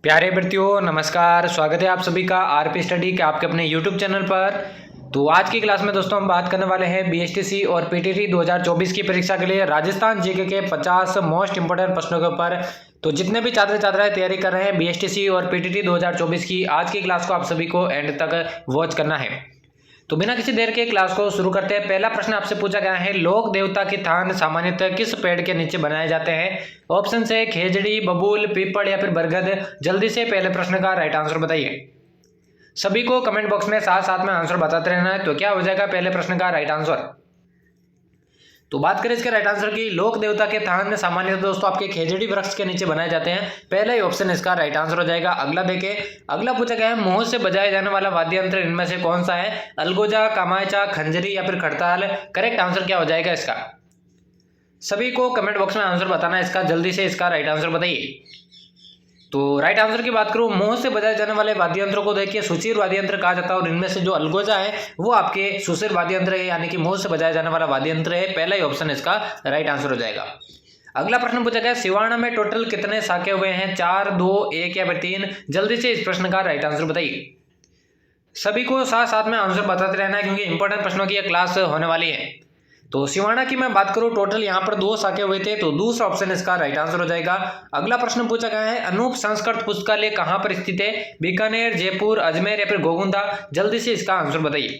प्यारे विद्यार्थियों नमस्कार, स्वागत है आप सभी का आरपी स्टडी के आपके अपने यूट्यूब चैनल पर। तो आज की क्लास में दोस्तों हम बात करने वाले हैं बीएसटीसी और पीटीटी 2024 की परीक्षा के लिए राजस्थान जीके के 50 मोस्ट इंपोर्टेंट प्रश्नों के ऊपर। तो जितने भी छात्र छात्राएं तैयारी कर रहे हैं बीएसटीसी और पीटीटी 2024 की, आज की क्लास को आप सभी को एंड तक वॉच करना है। तो बिना किसी देर के क्लास को शुरू करते हैं। पहला प्रश्न आपसे पूछा गया है, लोक देवता की थान सामान्यतः किस पेड़ के नीचे बनाए जाते हैं? ऑप्शन है खेजड़ी, बबूल, पीपल या फिर बरगद। जल्दी से पहले प्रश्न का राइट आंसर बताइए। सभी को कमेंट बॉक्स में साथ साथ में आंसर बताते रहना है। तो क्या हो जाएगा पहले प्रश्न का राइट आंसर? तो बात करें इसके राइट आंसर की, लोक देवता के थान सामान्यतः दोस्तों आपके खेजड़ी वृक्ष के नीचे बनाए जाते हैं। पहला ही ऑप्शन इसका राइट आंसर हो जाएगा। अगला देखें, अगला पूछा गया है, मुंह से बजाया जाने वाला वाद्य यंत्र इनमें से कौन सा है? अलगोजा, कामायचा, खंजरी या फिर खड़ताल। करेक्ट आंसर क्या हो जाएगा इसका? सभी को कमेंट बॉक्स में आंसर बताना है इसका। जल्दी से इसका राइट आंसर बताइए। तो राइट आंसर की बात करूं, मुंह से बजाए जाने वाले वाद्य यंत्रों को देखिए सुशीर वाद्य यंत्र कहा जाता है और इनमें से जो अलगोजा है वो आपके सुशीर वाद्य यंत्र है, यानी कि मुंह से बजाया जाने वाला वाद्य यंत्र है। पहला ही ऑप्शन इसका राइट आंसर हो जाएगा। अगला प्रश्न पूछा गया, सिवाना में टोटल कितने शाखे हुए हैं? 4, 2, 1 या फिर 3। जल्दी से इस प्रश्न का राइट आंसर बताइए। सभी को साथ साथ में आंसर बताते रहना है क्योंकि इंपॉर्टेंट प्रश्नों की यह क्लास होने वाली है। तो सिवाना की मैं बात करूं, टोटल यहाँ पर 2 शाखे हुए थे, तो दूसरा ऑप्शन इसका राइट आंसर हो जाएगा। अगला प्रश्न पूछा गया है, अनूप संस्कृत पुस्तकालय कहाँ पर स्थित है? बीकानेर, जयपुर, अजमेर या फिर गोविंदा। जल्दी से इसका आंसर बताइए।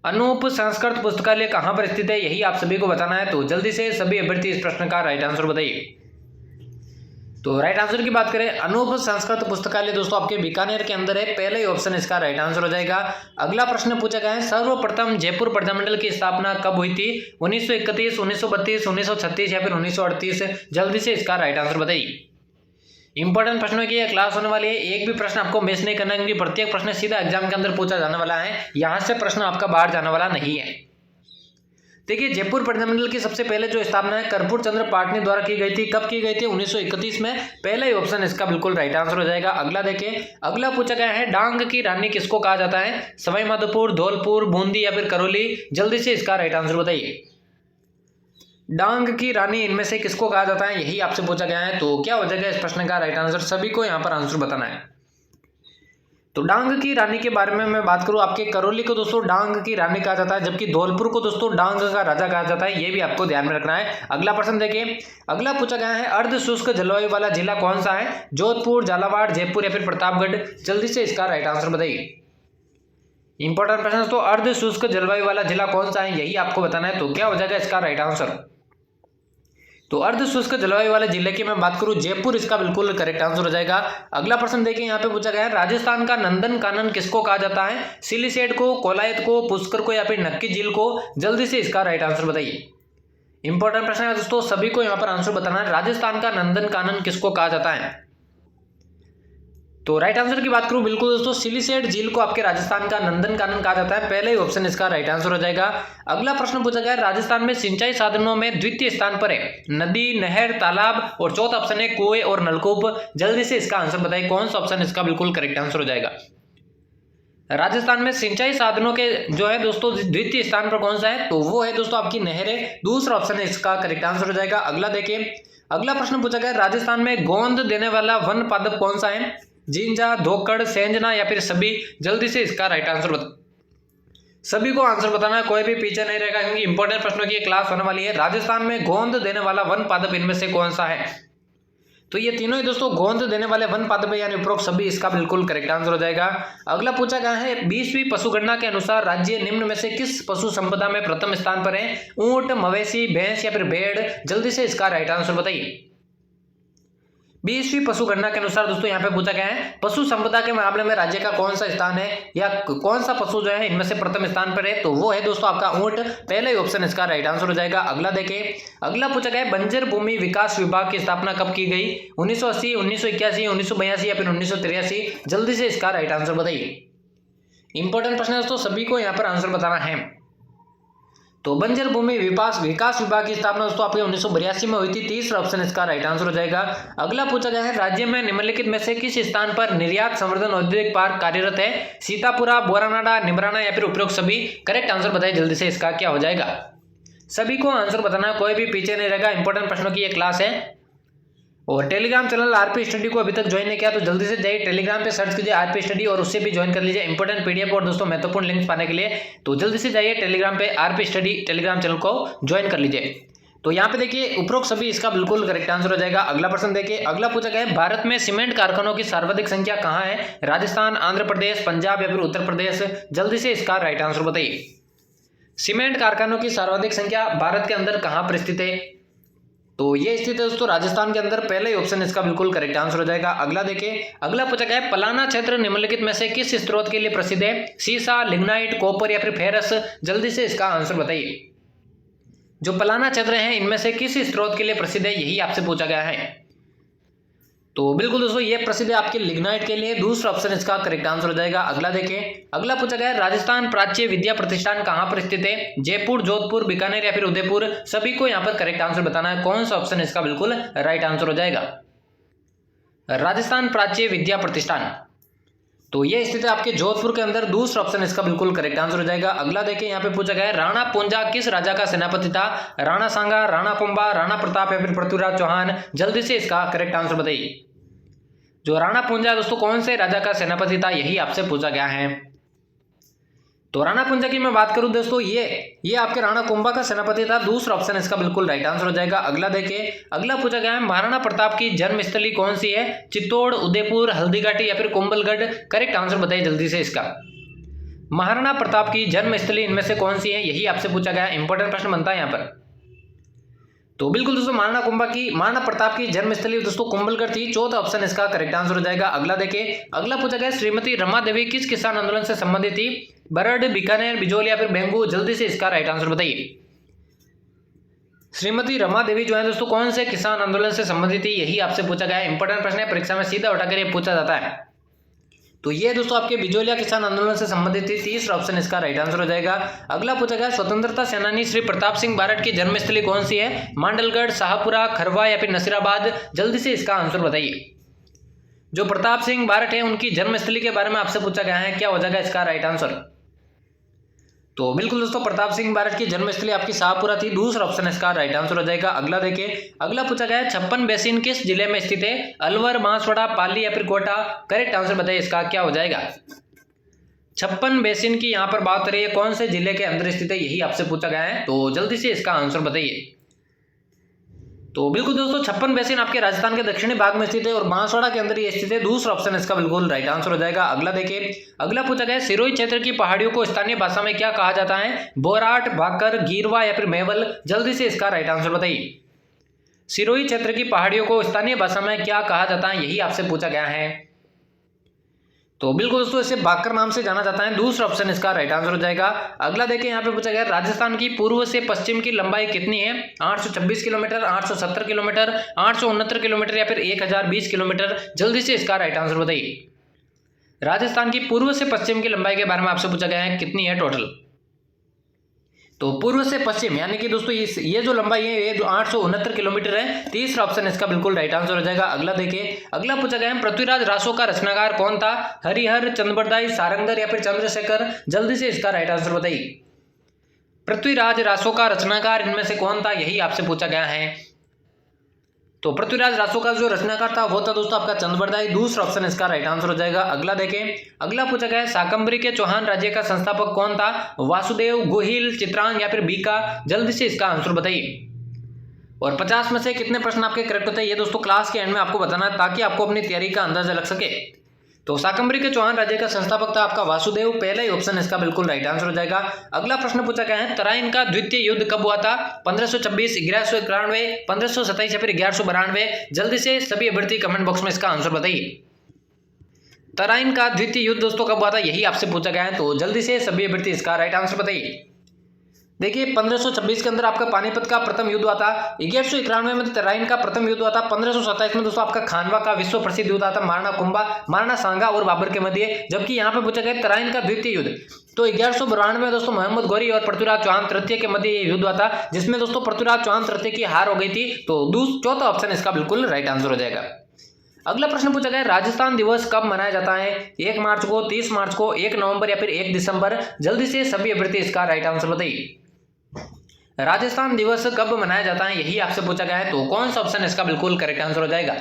अनूप संस्कृत पुस्तकालय कहाँ पर स्थित है, यही आप सभी को बताना है। तो जल्दी से सभी अभ्यर्थी इस प्रश्न का राइट आंसर बताइए। तो राइट आंसर की बात करें, अनूप संस्कृत पुस्तकालय दोस्तों आपके बीकानेर के अंदर है। पहले ही ऑप्शन इसका राइट आंसर हो जाएगा। अगला प्रश्न पूछा गया है, सर्वप्रथम जयपुर प्रजामंडल की स्थापना कब हुई थी? 1931, 1932, 1936 या फिर 1938। जल्दी से इसका राइट आंसर बताइए। इंपॉर्टेंट प्रश्नों की यह क्लास होने वाली है, एक भी प्रश्न आपको मिस नहीं करना क्योंकि प्रत्येक प्रश्न सीधा एग्जाम के अंदर पूछा जाने वाला है। यहां से प्रश्न आपका बाहर जाने वाला नहीं है। देखिए, जयपुर प्रजामंडल की सबसे पहले जो स्थापना है कर्पूर चंद्र पाटनी द्वारा की गई थी। कब की गई थी? 1931 में। पहला ही ऑप्शन इसका बिल्कुल राइट आंसर हो जाएगा। अगला देखें, अगला पूछा गया है, डांग की रानी किसको कहा जाता है? सवाई माधोपुर, धौलपुर, बूंदी या फिर करौली। जल्दी से इसका राइट आंसर बताइए। डांग की रानी इनमें से किसको कहा जाता है, यही आपसे पूछा गया है। तो क्या हो जाएगा इस प्रश्न का राइट आंसर? सभी को यहाँ पर आंसर बताना है। तो डांग की रानी के बारे में मैं बात करूं, आपके करौली को दोस्तों डांग की रानी कहा जाता है, जबकि धौलपुर को दोस्तों डांग का राजा कहा जाता है। ये भी आपको ध्यान में रखना है। अगला प्रश्न देखिए, अगला पूछा गया है, अर्ध शुष्क जलवायु वाला जिला कौन सा है? जोधपुर, झालावाड़, जयपुर या फिर प्रतापगढ़। जल्दी से इसका राइट आंसर बताइए। इंपॉर्टेंट प्रश्न दोस्तों, अर्ध शुष्क जलवायु वाला जिला कौन सा है, यही आपको बताना है। तो क्या हो जाएगा इसका राइट आंसर? तो अर्ध शुष्क जलवायु वाले जिले की मैं बात करूं, जयपुर इसका बिल्कुल करेक्ट आंसर हो जाएगा। अगला प्रश्न देखिए, यहाँ पे पूछा गया है, राजस्थान का नंदन कानन किसको कहा जाता है? सिलिसेट को, कोलायत को, पुष्कर को या फिर नक्की झील को। जल्दी से इसका राइट आंसर बताइए। इंपॉर्टेंट प्रश्न है दोस्तों, सभी को यहाँ पर आंसर बताना है। राजस्थान का नंदन कानन किसको कहा जाता है? तो राइट आंसर की बात करूं, बिल्कुल दोस्तों सिलिसेट झील को आपके राजस्थान का नंदन कानन कहा जाता है। पहले ही ऑप्शन इसका राइट आंसर हो जाएगा। अगला प्रश्न पूछा गया, राजस्थान में सिंचाई साधनों में द्वितीय स्थान पर है नदी, नहर, तालाब और चौथा ऑप्शन है कुएं और नलकूप। जल्दी से इसका आंसर बताइए, कौन सा ऑप्शन इसका बिल्कुल करेक्ट आंसर हो जाएगा? राजस्थान में सिंचाई साधनों के जो है दोस्तों द्वितीय स्थान पर कौन सा है? तो वो है दोस्तों आपकी नहर है। दूसरा ऑप्शन इसका करेक्ट आंसर हो जाएगा। अगला देखिए, अगला प्रश्न पूछा गया, राजस्थान में गोंद देने वाला वन पादप कौन सा है? जिंजा, धोकड़, सेंजना या फिर सभी। जल्दी से इसका राइट आंसर बता। सभी को आंसर बताना है, कोई भी पीछे नहीं रहेगा क्योंकि इंपॉर्टेंट प्रश्नों की क्लास होने वाली है। राजस्थान में गोंद देने वाला वन पादप इनमें से कौन सा है? तो ये तीनों ही दोस्तों गोंद देने वाले वन पादप यानी उपरोक्त सभी, इसका बिल्कुल करेक्ट आंसर हो जाएगा। अगला पूछा गया है, 20वीं पशुगणना के अनुसार राज्य निम्न में से किस पशु संपदा में प्रथम स्थान पर है? ऊंट, मवेशी, भैंस या फिर भेड़। जल्दी से इसका राइट आंसर बताइए। 20वीं पशु गणना के अनुसार दोस्तों यहाँ पे पूछा गया है, पशु संपदा के मामले में राज्य का कौन सा स्थान है या कौन सा पशु जो है इनमें से प्रथम स्थान पर है? तो वो है दोस्तों आपका ऊंट। पहले ही ऑप्शन इसका राइट आंसर हो जाएगा। अगला देखें, अगला पूछा गया है, बंजर भूमि विकास विभाग की स्थापना कब की गई? 1980, 1981, 1982 या फिर 1983। जल्दी से इसका राइट आंसर बताइए। इंपॉर्टेंट प्रश्न है दोस्तों, सभी को यहाँ पर आंसर बताना है। तो बंजर भूमि विकास विभाग की स्थापना दोस्तों आपके 1982 में हुई थी। तीसरा ऑप्शन इसका राइट आंसर हो जाएगा। अगला पूछा गया है, राज्य में निम्नलिखित में से किस स्थान पर निर्यात संवर्धन औद्योगिक पार्क कार्यरत है? सीतापुरा, बोरानाडा, निमराना या फिर उपरोक्त सभी। करेक्ट आंसर बताइए। जल्दी से इसका क्या हो जाएगा? सभी को आंसर बताना है, कोई भी पीछे नहीं रहेगा। इंपॉर्टेंट प्रश्नों की यह क्लास है। और टेलीग्राम चैनल आरपी स्टडी को अभी तक ज्वाइन नहीं किया तो जल्दी से जाइए टेलीग्राम पे सर्च कीजिए आरपी स्टडी और उससे भी ज्वाइन कर लीजिए इंपॉर्टेंट पीडीएफ और दोस्तों महत्वपूर्ण लिंक्स पाने के लिए। तो जल्दी से जाइए टेलीग्राम पे आरपी स्टडी टेलीग्राम चैनल को ज्वाइन कर लीजिए। तो यहाँ पे देखिए उपरोक्त सभी इसका बिल्कुल करेक्ट आंसर हो जाएगा। अगला प्रश्न देखिए, अगला पूछा गया है भारत में सीमेंट कारखानों की सर्वाधिक संख्या कहाँ है? राजस्थान, आंध्र प्रदेश, पंजाब या फिर उत्तर प्रदेश? जल्दी से इसका राइट आंसर बताइए। सीमेंट कारखानों की सर्वाधिक संख्या भारत के अंदर कहाँ पर स्थित है? तो ये स्थित है दोस्तों राजस्थान के अंदर। पहले ऑप्शन इसका बिल्कुल करेक्ट आंसर हो जाएगा। अगला देखिए, अगला पूछा गया है पलाना क्षेत्र निम्नलिखित में से किस स्रोत के लिए प्रसिद्ध है? सीसा, लिग्नाइट, कॉपर या फिर फेरस? जल्दी से इसका आंसर बताइए। जो पलाना क्षेत्र है इनमें से किस स्रोत के लिए प्रसिद्ध है, यही आपसे पूछा गया है। तो बिल्कुल दोस्तों ये प्रसिद्ध है आपके लिग्नाइट के लिए। दूसरा ऑप्शन इसका करेक्ट आंसर हो जाएगा। अगला देखिए, अगला पूछा गया है राजस्थान प्राच्य विद्या प्रतिष्ठान कहां पर स्थित है? जयपुर, जोधपुर, बीकानेर या फिर उदयपुर? सभी को यहां पर करेक्ट आंसर बताना है। कौन सा ऑप्शन इसका बिल्कुल राइट आंसर हो जाएगा? राजस्थान प्राच्य विद्या प्रतिष्ठान, तो ये स्थित है आपके जोधपुर के अंदर। दूसरा ऑप्शन इसका बिल्कुल करेक्ट आंसर हो जाएगा। अगला देखिए, यहाँ पे पूछा गया है राणा पूंजा किस राजा का सेनापति था? राणा सांगा, राणा कुंभा, राणा प्रताप या फिर पृथ्वीराज चौहान? जल्दी से इसका करेक्ट आंसर बताइए। जो राणा पूंजा दोस्तों कौन से राजा का सेनापति था, यही आपसे पूछा गया है। तो राणा पूंजा की मैं बात करूं दोस्तों ये आपके राणा कुंभा का सेनापति था। दूसरा ऑप्शन इसका बिल्कुल राइट आंसर हो जाएगा। अगला देखिए, अगला पूछा गया है महाराणा प्रताप की जन्मस्थली कौन सी है? चित्तौड़, उदयपुर, हल्दीघाटी या फिर कुंभलगढ़? करेक्ट आंसर बताइए जल्दी से इसका। महाराणा प्रताप की जन्मस्थली इनमें से कौन सी है, यही आपसे पूछा गया। इंपॉर्टेंट प्रश्न बनता है यहाँ पर। तो बिल्कुल दोस्तों महाराणा प्रताप की जन्मस्थली दोस्तों कुंभलगढ़ थी। चौथा ऑप्शन इसका करेक्ट आंसर हो जाएगा। अगला देखिए, अगला पूछा गया श्रीमती रमा देवी किस किसान आंदोलन से संबंधित थी? बरड, बीकानेर, बिजोल या फिर बेंगू? जल्दी से इसका राइट आंसर बताइए। श्रीमती रमा देवी जो है दोस्तों कौन से किसान आंदोलन से संबंधित थी, यही आपसे पूछा गया है। इंपॉर्टेंट प्रश्न है, परीक्षा में सीधा उठाकर ये पूछा जाता है। तो ये दोस्तों आपके बिजोलिया किसान आंदोलन से संबंधित थी। तीसरा ऑप्शन इसका राइट आंसर हो जाएगा। अगला पूछा गया स्वतंत्रता सेनानी श्री प्रताप सिंह बारट की जन्मस्थली कौन सी है? मांडलगढ़, शाहपुरा, खरवा या फिर नसीराबाद? जल्दी से इसका आंसर बताइए। जो प्रताप सिंह बारट है उनकी जन्मस्थली के बारे में आपसे पूछा गया है, क्या हो जाएगा इसका राइट आंसर? तो बिल्कुल दोस्तों प्रताप सिंह बारट की जन्मस्थली आपकी शाहपुरा थी। दूसरा ऑप्शन इसका राइट आंसर हो जाएगा। अगला देखिए, अगला पूछा गया है 56 बेसिन किस जिले में स्थित है? अलवर, बांसवाड़ा, पाली या फिर कोटा? करेक्ट आंसर बताइए इसका क्या हो जाएगा। 56 बेसिन की यहाँ पर बात हो रही है, कौन से जिले के अंदर स्थित है, यही आपसे पूछा गया है। तो जल्दी से इसका आंसर बताइए। तो बिल्कुल दोस्तों 56 बेसिन आपके राजस्थान के दक्षिणी भाग में स्थित है और बांसवाड़ा के अंदर ये स्थित है। दूसरा ऑप्शन इसका बिल्कुल राइट आंसर हो जाएगा। अगला देखिए, अगला पूछा गया सिरोही क्षेत्र की पहाड़ियों को स्थानीय भाषा में क्या कहा जाता है? बोराट, भाकर, गीरवा या फिर मेवल? जल्दी से इसका राइट आंसर बताइए। सिरोही क्षेत्र की पहाड़ियों को स्थानीय भाषा में क्या कहा जाता है, यही आपसे पूछा गया है। तो बिल्कुल दोस्तों इसे भाकर नाम से जाना जाता है। दूसरा ऑप्शन इसका राइट आंसर हो जाएगा। अगला देखिए, यहाँ पे पूछा गया राजस्थान की पूर्व से पश्चिम की लंबाई कितनी है? 826 किलोमीटर, 870 किलोमीटर, 869 किलोमीटर या फिर 1020 किलोमीटर? जल्दी से इसका राइट आंसर बताइए। राजस्थान की पूर्व से पश्चिम की लंबाई के बारे में आपसे पूछा गया है, कितनी है टोटल? तो पूर्व से पश्चिम यानी कि दोस्तों ये जो लंबाई है ये 869 किलोमीटर है। तीसरा ऑप्शन इसका बिल्कुल राइट आंसर हो जाएगा। अगला देखिए, अगला पूछा गया है पृथ्वीराज रासो का रचनाकार कौन था? हरिहर, चंद्रबरदाई, सारंगधर या फिर चंद्रशेखर? जल्दी से इसका राइट आंसर बताइए। पृथ्वीराज रासो का रचनाकार इनमें से कौन था, यही आपसे पूछा गया है। तो पृथ्वीराज रासो का जो रचनाकार था वो था दोस्तों आपका चंद्रबरदाई। दूसरा ऑप्शन इसका राइट आंसर हो जाएगा। अगला देखें, अगला पूछा गया है शाकंभरी के चौहान राज्य का संस्थापक कौन था? वासुदेव, गोहिल, चित्रांग या फिर बीका? जल्दी से इसका आंसर बताइए। और 50 में से कितने प्रश्न आपके करेक्ट होते हैं ये दोस्तों क्लास के एंड में आपको बताना है, ताकि आपको अपनी तैयारी का अंदाजा लग सके। तो शाकंभरी के चौहान राज्य का संस्थापक था आपका वासुदेव। पहला ही ऑप्शन इसका बिल्कुल राइट आंसर हो जाएगा। अगला प्रश्न पूछा गया है तराइन का द्वितीय युद्ध कब हुआ था? 1526, 1191, 1527 या फिर 1192? जल्दी से सभी अभ्यर्थी कमेंट बॉक्स में इसका आंसर बताइए। तराइन का द्वितीय युद्ध दोस्तों कब हुआ था, यही आपसे पूछा गया है। तो जल्दी से सभी अभ्यर्थी इसका राइट आंसर बताइए। देखिए 1526 के अंदर आपका पानीपत का प्रथम युद्ध हुआ था। 1191 में तराइन का प्रथम युद्ध हुआ था। 1527 में दोस्तों आपका खानवा का विश्व प्रसिद्ध युद्ध हुआ था महाराणा कुंभा, महाराणा सांगा और बाबर के मध्य। जबकि यहाँ पे पूछा गया तराइन का द्वितीय युद्ध तो 1192 में दोस्तों मोहम्मद गौरी और पृथ्वीराज चौहान तृतीय के मध्य युद्ध हुआ था, जिसमें दोस्तों पृथ्वीराज चौहान तृतीय की हार हो गई थी। तो चौथा ऑप्शन इसका बिल्कुल राइट आंसर हो जाएगा। अगला प्रश्न पूछा गया राजस्थान दिवस कब मनाया जाता है? 1 मार्च को, 30 मार्च को, 1 नवंबर या फिर 1 दिसंबर? जल्दी से सभी अभ्यर्थी इसका राइट आंसर बताइए। राजस्थान दिवस कब मनाया जाता है, यही आपसे पूछा गया है। तो कौन सा ऑप्शन इसका बिल्कुल करेक्ट आंसर हो जाएगा?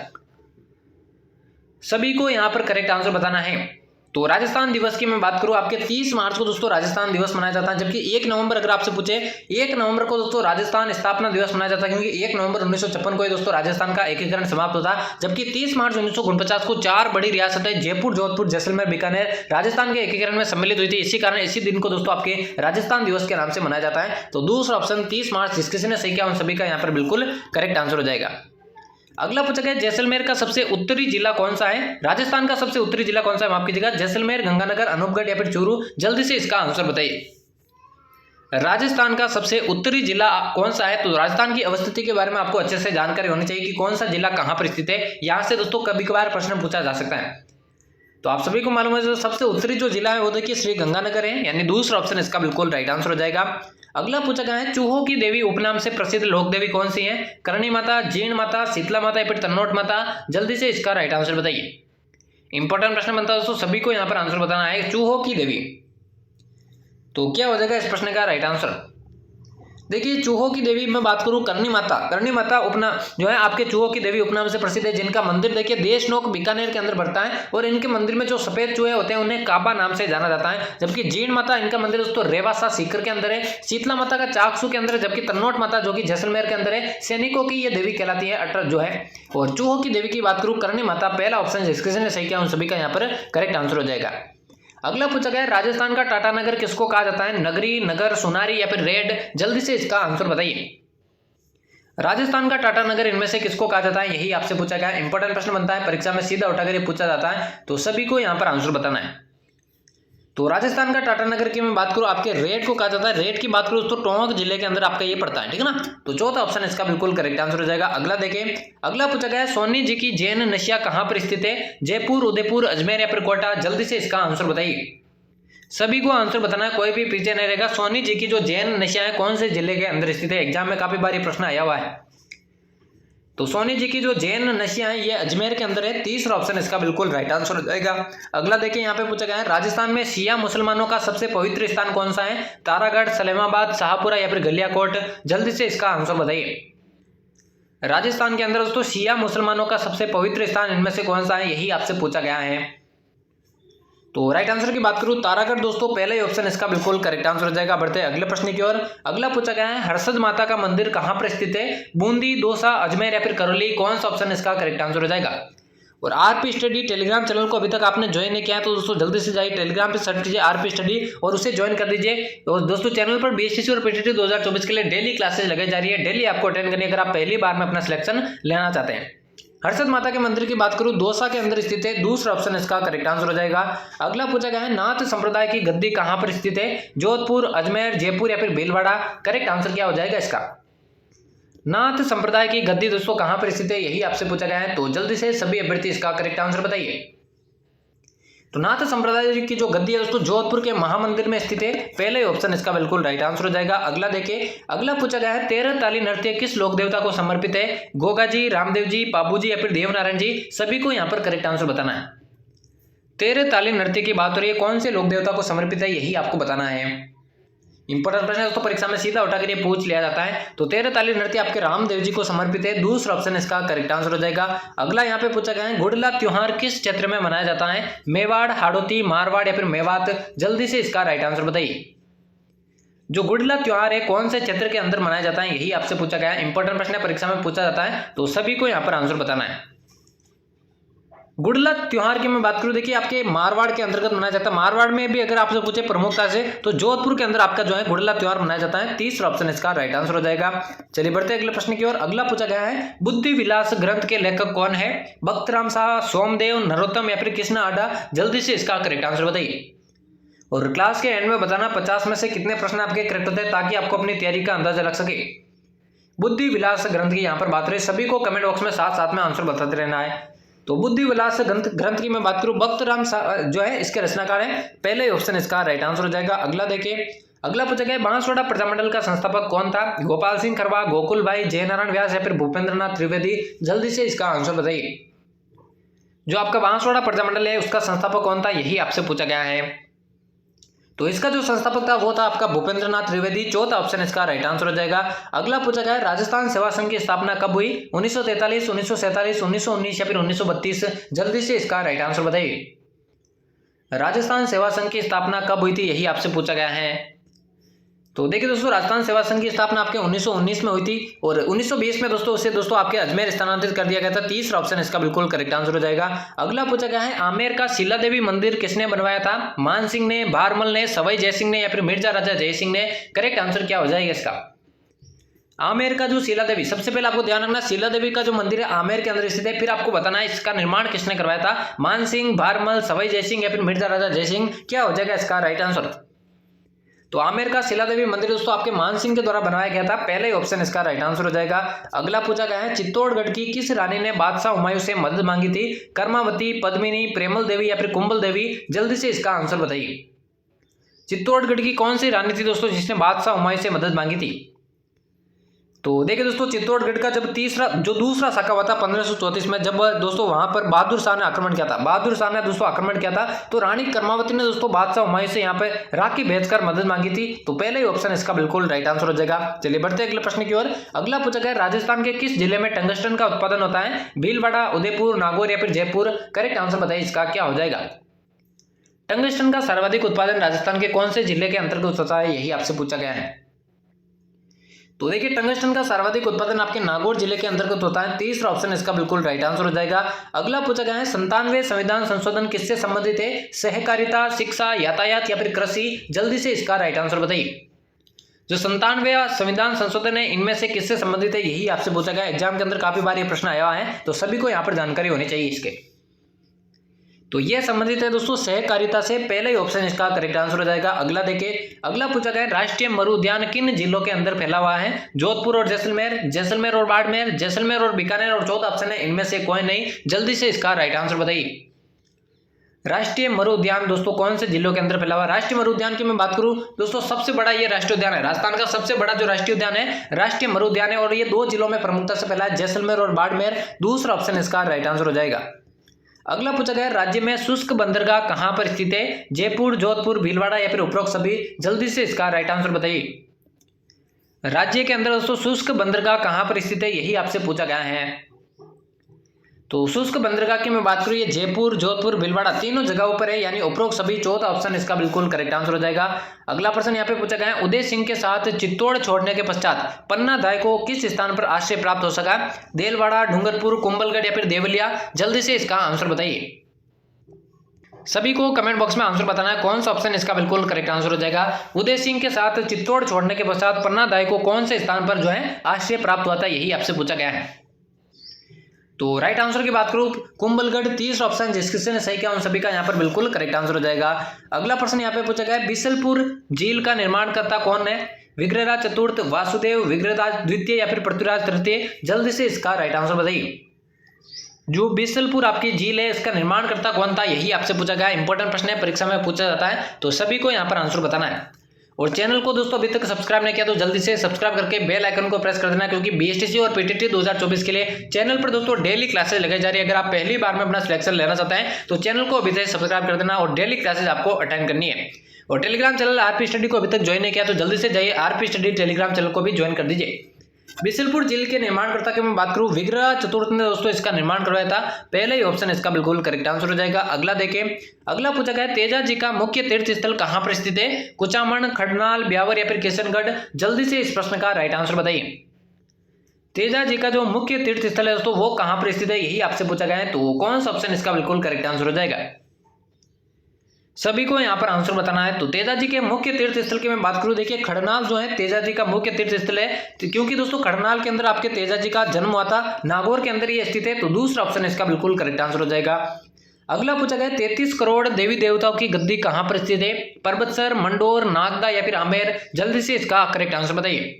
सभी को यहां पर करेक्ट आंसर बताना है। तो राजस्थान दिवस की मैं बात करूं, आपके 30 मार्च को दोस्तों राजस्थान दिवस मनाया जाता है, जबकि 1 नवंबर अगर आपसे पूछे 1 नवंबर को दोस्तों राजस्थान स्थापना दिवस मनाया जाता है, क्योंकि 1 नवंबर 1956 को दोस्तों राजस्थान का एकीकरण समाप्त होता है। जबकि 30 मार्च 1949 को 4 बड़ी रियासतें जयपुर, जोधपुर, जैसलमेर, बीकानेर राजस्थान के एकीकरण में सम्मिलित हुई थी। इसी कारण इसी दिन को दोस्तों आपके राजस्थान दिवस के नाम से मनाया जाता है। तो दूसरा ऑप्शन 30 मार्च, जिस किसी ने सही किया उन सभी का यहाँ पर बिल्कुल करेक्ट आंसर हो जाएगा। अगला पूछा गया जैसलमेर का सबसे उत्तरी जिला कौन सा है? राजस्थान का सबसे उत्तरी जिला कौन सा है? माफ कीजिएगा, जैसलमेर, गंगानगर, अनूपगढ़ या फिर चूरू। जल्दी से इसका आंसर बताइए। राजस्थान का सबसे उत्तरी जिला कौन सा है? तो राजस्थान की अवस्थिति के बारे में आपको अच्छे से जानकारी होनी चाहिए कि कौन सा जिला कहां पर स्थित है। यहां से दोस्तों कभी कभार प्रश्न पूछा जा सकता है। तो आप सभी को मालूम है जो सबसे उत्तरी जो जिला है वो देखिए श्री गंगानगर है, यानी दूसरा ऑप्शन इसका बिल्कुल राइट आंसर हो जाएगा। अगला पूछा गया है चूहों की देवी उपनाम से प्रसिद्ध लोक देवी कौन सी है? करणी माता, जीण माता, शीतला माता या फिर तन्नोट माता। जल्दी से इसका राइट आंसर बताइए। इंपॉर्टेंट प्रश्न बनता है दोस्तों, सभी को यहाँ पर आंसर बताना है। चूहों की देवी, तो क्या हो जाएगा इस प्रश्न का राइट आंसर? देखिए चूहों की देवी मैं बात करूं करणी माता, करणी माता उपना जो है आपके चूहों की देवी उपनाम से प्रसिद्ध है, जिनका मंदिर देखिए देशनोक बीकानेर के अंदर बढ़ता है, और इनके मंदिर में जो सफेद चूहे होते हैं उन्हें काबा नाम से जाना जाता है। जबकि जीण माता इनका मंदिर दोस्तों रेवासा सीकर के अंदर है, शीतला माता का चाकसू के अंदर है, जबकि तन्नोट माता जो कि जैसलमेर के अंदर है, सैनिकों की ये देवी कहलाती है अटर जो है। और चूहों की देवी की बात करूं करणी माता, पहला ऑप्शन जिसने सही किया उन सभी का यहाँ पर करेक्ट आंसर हो जाएगा। अगला पूछा गया राजस्थान का टाटानगर किसको कहा जाता है? नगरी, नगर, सुनारी या फिर रेड। जल्दी से इसका आंसर बताइए। राजस्थान का टाटानगर इनमें से किसको कहा जाता है, यही आपसे पूछा गया। इंपॉर्टेंट प्रश्न बनता है, परीक्षा में सीधा उठाकर ये पूछा जाता है, तो सभी को यहां पर आंसर बताना है। तो राजस्थान का टाटानगर की मैं बात करूं आपके रेड को कहा जाता है। रेड की बात करूं तो टोंक जिले के अंदर आपका ये पड़ता है, ठीक है ना। तो चौथा ऑप्शन इसका बिल्कुल करेक्ट आंसर हो जाएगा। अगला देखें, अगला पूछा गया सोनी जी की जैन नशिया कहां पर स्थित है? जयपुर, उदयपुर, अजमेर या फिर कोटा। जल्दी से इसका आंसर बताइए। सभी को आंसर बताना है, कोई भी पीछे नहीं रहेगा। सोनी जी की जो जैन नशिया है कौन से जिले के अंदर स्थित है? एग्जाम में काफी बार ये प्रश्न आया हुआ है। तो सोनी जी की जो जैन नशिया है ये अजमेर के अंदर है। तीसरा ऑप्शन इसका बिल्कुल राइट आंसर हो जाएगा। अगला देखिए यहाँ पे पूछा गया है राजस्थान में शिया मुसलमानों का सबसे पवित्र स्थान कौन सा है? तारागढ़, सलेमाबाद, शाहपुरा या फिर गलियाकोट। जल्दी से इसका आंसर बताइए। राजस्थान के अंदर दोस्तों शिया मुसलमानों का सबसे पवित्र स्थान इनमें से कौन सा है, यही आपसे पूछा गया है। तो राइट आंसर की बात करूं तारागढ़ दोस्तों, पहला ही ऑप्शन इसका बिल्कुल करेक्ट आंसर हो जाएगा। बढ़ते हैं अगले प्रश्न की ओर। अगला पूछा गया है हर्षद माता का मंदिर कहां पर स्थित है? बूंदी, दौसा, अजमेर या फिर करौली। कौन सा ऑप्शन इसका करेक्ट आंसर हो जाएगा? और आरपी स्टडी टेलीग्राम चैनल को अभी तक आपने ज्वाइन नहीं किया है तो दोस्तों जल्दी से जाइए टेलीग्राम पे सर्च कीजिए आरपी स्टडी और उसे ज्वाइन कर दीजिए। और दोस्तों चैनल पर बीएसटीसी और पीटीटी 2024 के लिए डेली क्लासेज लगाई जा रही है, डेली आपको अटेंड करनी अगर आप पहली बार में अपना सिलेक्शन लेना चाहते हैं। हर्षद माता के मंदिर की बात करूं दौसा के अंदर स्थित है। दूसरा ऑप्शन इसका करेक्ट आंसर हो जाएगा। अगला पूछा गया है नाथ संप्रदाय की गद्दी कहां पर स्थित है? जोधपुर, अजमेर, जयपुर या फिर भीलवाड़ा। करेक्ट आंसर क्या हो जाएगा इसका? नाथ संप्रदाय की गद्दी दोस्तों कहां पर स्थित है, यही आपसे पूछा गया है। तो जल्दी से सभी अभ्यर्थी इसका करेक्ट आंसर बताइए। तो नाथ संप्रदाय की जो गद्दी है दोस्तों जोधपुर के महामंदिर में स्थित है। पहले ऑप्शन इसका बिल्कुल राइट आंसर हो जाएगा। अगला देखिए, अगला पूछा गया है 13 ताली नृत्य किस लोक देवता को समर्पित है? गोगा जी, रामदेव जी, बाबू जी या फिर देवनारायण जी। सभी को यहाँ पर करेक्ट आंसर बताना है। 13 ताली नृत्य की बात हो रही है, कौन से लोक देवता को समर्पित है, यही आपको बताना है। इंपॉर्टेंट प्रश्न है दोस्तों, परीक्षा में सीधा उठाकर ये पूछ लिया जाता है। तो 13 ताली नृत्य आपके रामदेव जी को समर्पित है। दूसरा ऑप्शन इसका करेक्ट आंसर हो जाएगा। अगला यहाँ पे पूछा गया है गुड़ला त्योहार किस क्षेत्र में मनाया जाता है? मेवाड़, हाड़ौती, मारवाड़ या फिर मेवात। जल्दी से इसका राइट आंसर बताइए। जो गुड़ला त्योहार है कौन से क्षेत्र के अंदर मनाया जाता है, यही आपसे पूछा गया है। इंपॉर्टेंट प्रश्न है, परीक्षा में पूछा जाता है, तो सभी को यहाँ पर आंसर बताना है। गुड़ला त्योहार की मैं बात करूं देखिए आपके मारवाड़ के अंतर्गत मनाया जाता है। मारवाड़ में भी अगर आपसे पूछे प्रमुखता से तो जोधपुर के अंदर आपका जो है गुड़ला त्योहार मनाया जाता है। तीसरा ऑप्शन इसका राइट आंसर हो जाएगा। चलिए बढ़ते हैं अगले प्रश्न की ओर। अगला पूछा गया है बुद्धि विलास ग्रंथ के लेखक कौन है? भक्तराम शाह, सोमदेव, नरोत्तम या फिर कृष्ण आडा। जल्दी से इसका करेक्ट आंसर बताइए। और क्लास के एंड में बताना 50 में से कितने प्रश्न आपके करेक्ट होते हैं ताकि आपको अपनी तैयारी का अंदाजा लग सके। बुद्धि विलास ग्रंथ की यहाँ पर बात रही, सभी को कमेंट बॉक्स में साथ साथ में आंसर बताते रहना है। तो बुद्धि विलास ग्रंथ की मैं बात करूं भक्तराम जो है इसके रचनाकार है। पहले ऑप्शन इसका राइट आंसर हो जाएगा। अगला देखिए, अगला पूछा गया बांसवाड़ा प्रजामंडल का संस्थापक कौन था? गोपाल सिंह खरवा, गोकुल भाई, जयनारायण व्यास या फिर भूपेंद्रनाथ त्रिवेदी। जल्दी से इसका आंसर बताइए। जो आपका बांसवाड़ा प्रजामंडल है उसका संस्थापक कौन था, यही आपसे पूछा गया है। तो इसका जो संस्थापक था वो था आपका भूपेंद्र नाथ त्रिवेदी। चौथा ऑप्शन इसका राइट आंसर हो जाएगा। अगला पूछा गया है राजस्थान सेवा संघ की स्थापना कब हुई? 1943, 1947, 1919 या फिर 1932? जल्दी से इसका राइट आंसर बताइए। राजस्थान सेवा संघ की स्थापना कब हुई थी, यही आपसे पूछा गया है। तो देखिए दोस्तों, राजस्थान सेवा संघ की स्थापना आपके 1919 में हुई थी और 1920 में दोस्तों उसे आपके अजमेर स्थानांतरित कर दिया गया था। तीसरा ऑप्शन इसका बिल्कुल करेक्ट आंसर हो जाएगा। अगला पूछा गया है आमेर का शिला देवी मंदिर किसने बनवाया था? मान सिंह ने, भारमल ने, सवाई जयसिंह ने या फिर मिर्जा राजा जयसिंह ने? करेक्ट आंसर क्या हो जाएगा इसका? आमेर का जो शिला देवी, सबसे पहले आपको ध्यान रखना शिला देवी का जो मंदिर है आमेर के अंदर स्थित है। फिर आपको बताना है इसका निर्माण किसने करवाया था? मान सिंह, भारमल, सवाई जयसिंह या फिर मिर्जा राजा जयसिंह? क्या हो जाएगा इसका राइट आंसर? तो आमेर का शिला देवी मंदिर दोस्तों आपके मान सिंह के द्वारा बनवाया गया था। पहले ऑप्शन इसका राइट आंसर हो जाएगा। अगला पूछा गया है चित्तौड़गढ़ की किस रानी ने बादशाह हुमायूं से मदद मांगी थी? कर्मावती, पद्मिनी, प्रेमल देवी या फिर कुंभल देवी? जल्दी से इसका आंसर बताइए। चित्तौड़गढ़ की कौन सी रानी थी दोस्तों जिसने बादशाह हुमायूं से मदद मांगी थी? तो देखिए दोस्तों, चित्तौड़गढ़ का जब दूसरा साका हुआ था 1534 में, जब दोस्तों वहां पर बहादुर शाह ने आक्रमण किया था, बहादुर शाह ने दोस्तों आक्रमण किया था, तो रानी कर्मावती ने दोस्तों बादशाह हुमायूं से यहाँ पे राखी भेजकर मदद मांगी थी। तो पहले ही ऑप्शन इसका बिल्कुल राइट आंसर हो जाएगा। चलिए बढ़ते हैं अगले प्रश्न की ओर। अगला पूछा गया राजस्थान के किस जिले में टंगस्टन का उत्पादन होता है? भीलवाड़ा, उदयपुर, नागौर या फिर जयपुर? करेक्ट आंसर बताइए इसका क्या हो जाएगा। टंगस्टन का सर्वाधिक उत्पादन राजस्थान के कौन से जिले के अंतर्गत होता है, यही आपसे पूछा गया है। तो देखिए टंगस्टन का सर्वाधिक उत्पादन आपके नागौर जिले के अंतर्गत होता है। तीसरा ऑप्शन इसका बिल्कुल राइट आंसर हो जाएगा। अगला पूछा गया है 97वें संविधान संशोधन किससे संबंधित है? सहकारिता, शिक्षा, यातायात या फिर कृषि? जल्दी से इसका राइट आंसर बताइए। जो 97वें संविधान संशोधन है इनमें से किससे संबंधित है, यही आपसे पूछा गया। एग्जाम के अंदर काफी बार ये प्रश्न आया है, तो सभी को यहाँ पर जानकारी होनी चाहिए इसके। तो यह संबंधित है दोस्तों सहकारिता से। पहले ही ऑप्शन इसका करेक्ट आंसर हो जाएगा। अगला देखिए, अगला पूछा गया राष्ट्रीय मरु उद्यान किन जिलों के अंदर फैला हुआ है? जोधपुर और जैसलमेर, जैसलमेर और बाड़मेर, जैसलमेर और बीकानेर और चौथा ऑप्शन है इनमें से कोई नहीं। जल्दी से इसका राइट आंसर बताइए। राष्ट्रीय मरु उद्यान दोस्तों कौन से जिलों के अंदर फैला हुआ है? राष्ट्रीय मरु उद्यान की मैं बात करूं दोस्तों, सबसे बड़ा ये राष्ट्रीय उद्यान है, राजस्थान का सबसे बड़ा जो राष्ट्रीय उद्यान है राष्ट्रीय मरु उद्यान है और ये 2 जिलों में प्रमुखता से फैला है, जैसलमेर और बाड़मेर। दूसरा ऑप्शन इसका राइट आंसर हो जाएगा। अगला पूछा गया राज्य में शुष्क बंदरगाह कहां पर स्थित है? जयपुर, जोधपुर, भीलवाड़ा या फिर उपरोक्त सभी? जल्दी से इसका राइट आंसर बताइए। राज्य के अंदर दोस्तों शुष्क बंदरगाह कहां पर स्थित है, यही आपसे पूछा गया है। तो शुष्क बंदरगाह की मैं बात करूं, ये जयपुर, जोधपुर, भीलवाड़ा तीनों जगहों पर है, यानी उपरोक्त सभी। चौथा ऑप्शन इसका बिल्कुल करेक्ट आंसर हो जाएगा। अगला प्रश्न यहाँ पे पूछा गया है उदय सिंह के साथ चित्तौड़ छोड़ने के पश्चात पन्ना दाई को किस स्थान पर आश्रय प्राप्त हो सका? देलवाड़ा, डूंगरपुर, कुंभलगढ़ या फिर देवलिया? जल्दी से इसका आंसर बताइए। सभी को कमेंट बॉक्स में आंसर बताना है कौन सा ऑप्शन इसका बिल्कुल करेक्ट आंसर हो जाएगा। उदय सिंह के साथ चित्तौड़ छोड़ने के पश्चात पन्ना दाई को कौन से स्थान पर जो है आश्रय प्राप्त हुआ था, यही आपसे पूछा गया है। तो राइट आंसर की बात करूं कुंभलगढ़। तीसरा ऑप्शन जिस किसी ने सही किया उन सभी का यहाँ पर बिल्कुल करेक्ट आंसर हो जाएगा। अगला प्रश्न यहाँ पे पूछा गया है बिसलपुर झील का निर्माणकर्ता कौन है? विग्रहराज चतुर्थ, वासुदेव, विग्रहराज द्वितीय या फिर पृथ्वीराज तृतीय? जल्दी से इसका राइट आंसर बताइए। जो बिसलपुर आपकी झील है इसका निर्माणकर्ता कौन था, यही आपसे पूछा गया। इंपॉर्टेंट प्रश्न है, परीक्षा में पूछा जाता है, तो सभी को यहाँ पर आंसर बताना है। और चैनल को दोस्तों अभी तक सब्सक्राइब नहीं किया तो जल्दी से सब्सक्राइब करके बेल आइकन को प्रेस कर देना, क्योंकि बीएसटीसी और पीटीटी 2024 के लिए चैनल पर दोस्तों डेली क्लासेस लगाई जा रही है। अगर आप पहली बार में अपना सिलेक्शन लेना चाहते हैं तो चैनल को अभी तक सब्सक्राइब कर देना और डेली क्लासेस आपको अटेंड करनी है। और टेलीग्राम चैनल आरपी स्टडी को अभी तक ज्वाइन नहीं किया तो जल्दी से जाइए आरपी स्टडी टेलीग्राम चैनल को भी ज्वाइन कर दीजिए। बिसलपुर झील के निर्माणकर्ता की मैं बात करूं विग्रह चतुर्थ ने दोस्तों इसका निर्माण करवाया था। पहले ही ऑप्शन इसका बिल्कुल करेक्ट आंसर हो जाएगा। अगला देखें, अगला पूछा गया तेजा जी का मुख्य तीर्थ स्थल कहां पर स्थित है? कुचामन, खडनाल, ब्यावर या फिर किशनगढ़? जल्दी से इस प्रश्न का राइट आंसर बताइए। तेजा जी का जो मुख्य तीर्थ स्थल है दोस्तों वो कहां पर स्थित है, यही आपसे पूछा गया है। तो कौन सा ऑप्शन इसका बिल्कुल करेक्ट आंसर हो जाएगा? सभी को यहाँ पर आंसर बताना है। तो तेजा जी के मुख्य तीर्थ स्थल की मैं बात करूं, देखिए खडनाल जो है तेजा जी का मुख्य तीर्थ स्थल है, क्योंकि दोस्तों खडनाल के अंदर आपके तेजा जी का जन्म हुआ था, नागौर के अंदर ये स्थित है। तो दूसरा ऑप्शन इसका बिल्कुल करेक्ट आंसर हो जाएगा। अगला पूछा गया 33 करोड़ देवी देवताओं की गद्दी कहां पर स्थित है? परबतसर, मंडोर, नागदा या फिर आमेर? जल्दी से इसका करेक्ट आंसर बताइए।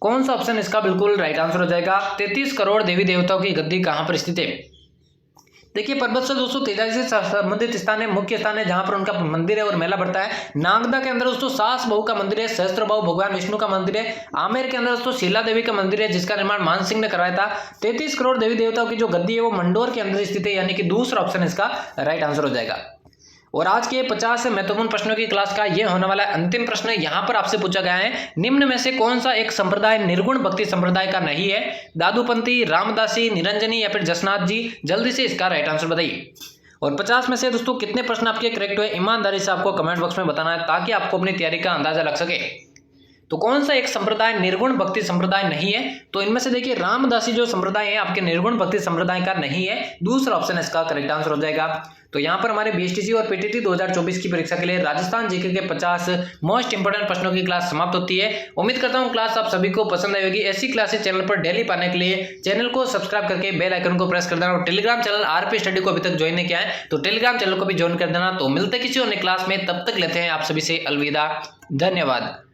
कौन सा ऑप्शन इसका बिल्कुल राइट आंसर हो जाएगा? 33 करोड़ देवी देवताओं की गद्दी कहां पर स्थित है? देखिए परबतसर दोस्तों तेजा जी से संबंधित स्थान है, मुख्य स्थान है जहां पर उनका मंदिर है और मेला बढ़ता है। नागदा के अंदर दोस्तों सास बहू का मंदिर है, सहस्त्र बहू भगवान विष्णु का मंदिर है। आमेर के अंदर दोस्तों शीला देवी का मंदिर है जिसका निर्माण मान सिंह ने करवाया था। 33 करोड़ देवी देवताओं की जो गद्दी है वो मंडोर के अंदर स्थित है, यानी कि दूसरा ऑप्शन इसका राइट आंसर हो जाएगा। और आज के 50 महत्वपूर्ण प्रश्नों की क्लास का यह होने वाला अंतिम प्रश्न यहाँ पर आपसे पूछा गया है, निम्न में से कौन सा एक संप्रदाय निर्गुण भक्ति संप्रदाय का नहीं है? दादूपंथी, रामदासी, निरंजनी या फिर जसनाथ जी? जल्दी से इसका राइट आंसर बताइए। और 50 में से दोस्तों कितने प्रश्न आपके करेक्ट हुए, ईमानदारी से आपको कमेंट बॉक्स में बताना है ताकि आपको अपनी तैयारी का अंदाजा लग सके। तो कौन सा एक संप्रदाय निर्गुण भक्ति संप्रदाय नहीं है? तो इनमें से देखिए रामदासी जो संप्रदाय है आपके निर्गुण भक्ति संप्रदाय का नहीं है, दूसरा ऑप्शन इसका करेक्ट आंसर हो जाएगा। तो यहाँ पर हमारे बीएसटीसी और पीटीटी 2024 की परीक्षा के लिए राजस्थान जीके के 50 मोस्ट इंपोर्टेंट प्रश्नों की क्लास समाप्त होती है। उम्मीद करता हूँ क्लास आप सभी को पसंद आई होगी। ऐसी क्लासेस चैनल पर डेली पाने के लिए चैनल को सब्सक्राइब करके बेल आइकन को प्रेस कर देना और टेलीग्राम चैनल आरपी स्टडी को अभी तक ज्वाइन नहीं किया है तो टेलीग्राम चैनल को भी ज्वाइन कर देना। तो मिलते किसी अन्य क्लास में, तब तक लेते हैं आप सभी से अलविदा, धन्यवाद।